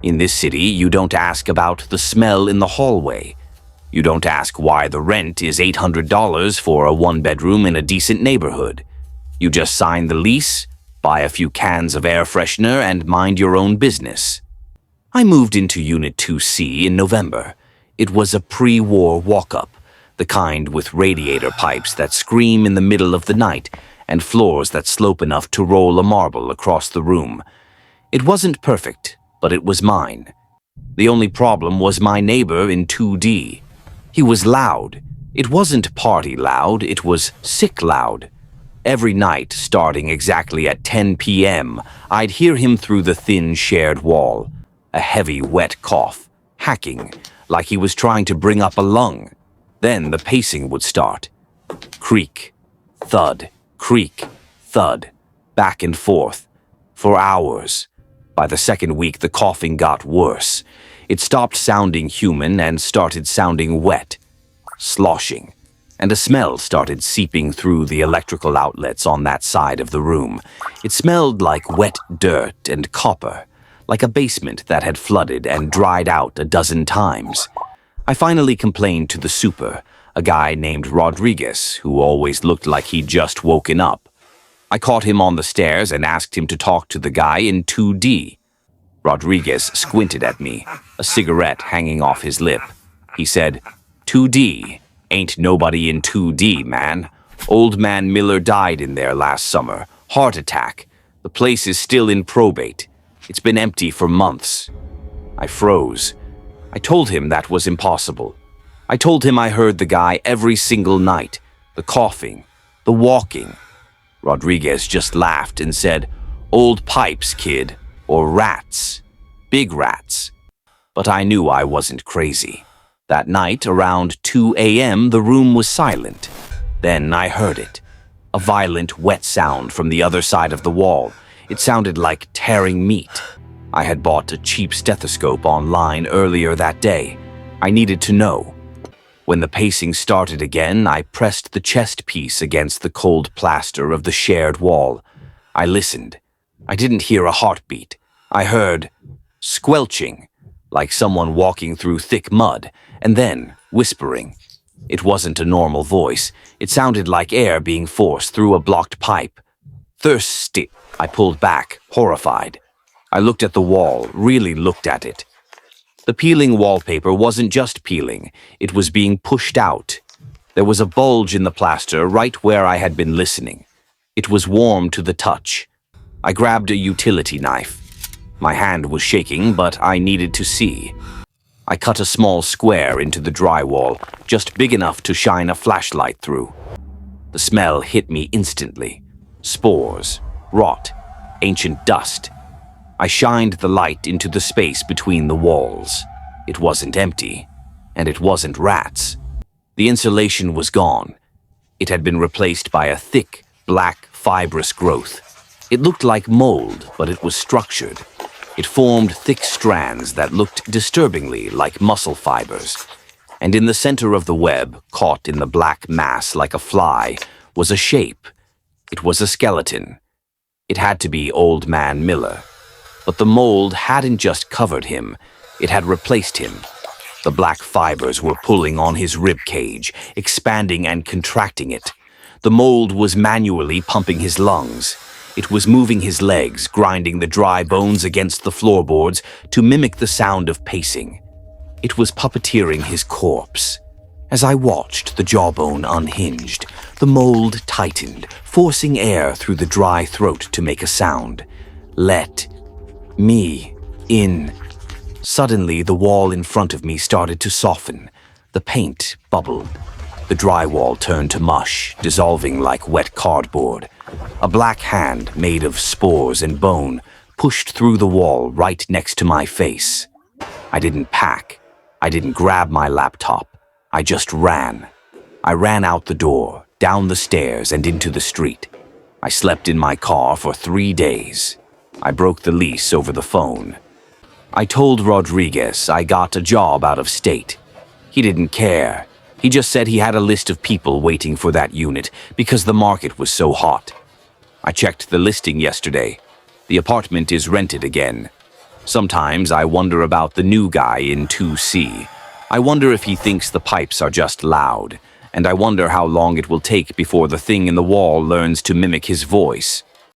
In this city, you don't ask about the smell in the hallway. You don't ask why the rent is $800 for a one-bedroom in a decent neighborhood. You just sign the lease, buy a few cans of air freshener, and mind your own business. I moved into Unit 2C in November. It was a pre-war walk-up, the kind with radiator pipes that scream in the middle of the night and floors that slope enough to roll a marble across the room. It wasn't perfect, but it was mine. The only problem was my neighbor in 2D. He was loud. It wasn't party loud, it was sick loud. Every night, starting exactly at 10 p.m., I'd hear him through the thin shared wall. A heavy, wet cough, hacking, like he was trying to bring up a lung. Then the pacing would start. Creak, thud, creak, thud, back and forth, for hours. By the second week, the coughing got worse. It stopped sounding human and started sounding wet, sloshing, and a smell started seeping through the electrical outlets on that side of the room. It smelled like wet dirt and copper, like a basement that had flooded and dried out a dozen times. I finally complained to the super, a guy named Rodriguez, who always looked like he'd just woken up. I caught him on the stairs and asked him to talk to the guy in 2D. Rodriguez squinted at me, a cigarette hanging off his lip. He said, "2D? Ain't nobody in 2D, man. Old man Miller died in there last summer. Heart attack. The place is still in probate. It's been empty for months." I froze. I told him that was impossible. I told him I heard the guy every single night. The coughing, the walking. Rodriguez just laughed and said, "Old pipes, kid. Or rats. Big rats." But I knew I wasn't crazy. That night, around 2 a.m., the room was silent. Then I heard it. A violent, wet sound from the other side of the wall. It sounded like tearing meat. I had bought a cheap stethoscope online earlier that day. I needed to know. When the pacing started again, I pressed the chest piece against the cold plaster of the shared wall. I listened. I didn't hear a heartbeat. I heard squelching, like someone walking through thick mud, and then whispering. It wasn't a normal voice. It sounded like air being forced through a blocked pipe. Thirsty. I pulled back, horrified. I looked at the wall, really looked at it. The peeling wallpaper wasn't just peeling, it was being pushed out. There was a bulge in the plaster right where I had been listening. It was warm to the touch. I grabbed a utility knife. My hand was shaking, but I needed to see. I cut a small square into the drywall, just big enough to shine a flashlight through. The smell hit me instantly. Spores, rot, ancient dust. I shined the light into the space between the walls. It wasn't empty, and it wasn't rats. The insulation was gone. It had been replaced by a thick, black, fibrous growth. It looked like mold, but it was structured. It formed thick strands that looked disturbingly like muscle fibers. And in the center of the web, caught in the black mass like a fly, was a shape. It was a skeleton. It had to be Old Man Miller. But the mold hadn't just covered him, it had replaced him. The black fibers were pulling on his rib cage, expanding and contracting it. The mold was manually pumping his lungs. It was moving his legs, grinding the dry bones against the floorboards to mimic the sound of pacing. It was puppeteering his corpse. As I watched, the jawbone unhinged. The mold tightened, forcing air through the dry throat to make a sound. Let me in. Suddenly, the wall in front of me started to soften. The paint bubbled. The drywall turned to mush, dissolving like wet cardboard. A black hand, made of spores and bone, pushed through the wall right next to my face. I didn't pack. I didn't grab my laptop. I just ran. I ran out the door, down the stairs, and into the street. I slept in my car for 3 days. I broke the lease over the phone. I told Rodriguez I got a job out of state. He didn't care. He just said he had a list of people waiting for that unit because the market was so hot. I checked the listing yesterday. The apartment is rented again. Sometimes I wonder about the new guy in 2C. I wonder if he thinks the pipes are just loud, and I wonder how long it will take before the thing in the wall learns to mimic his voice.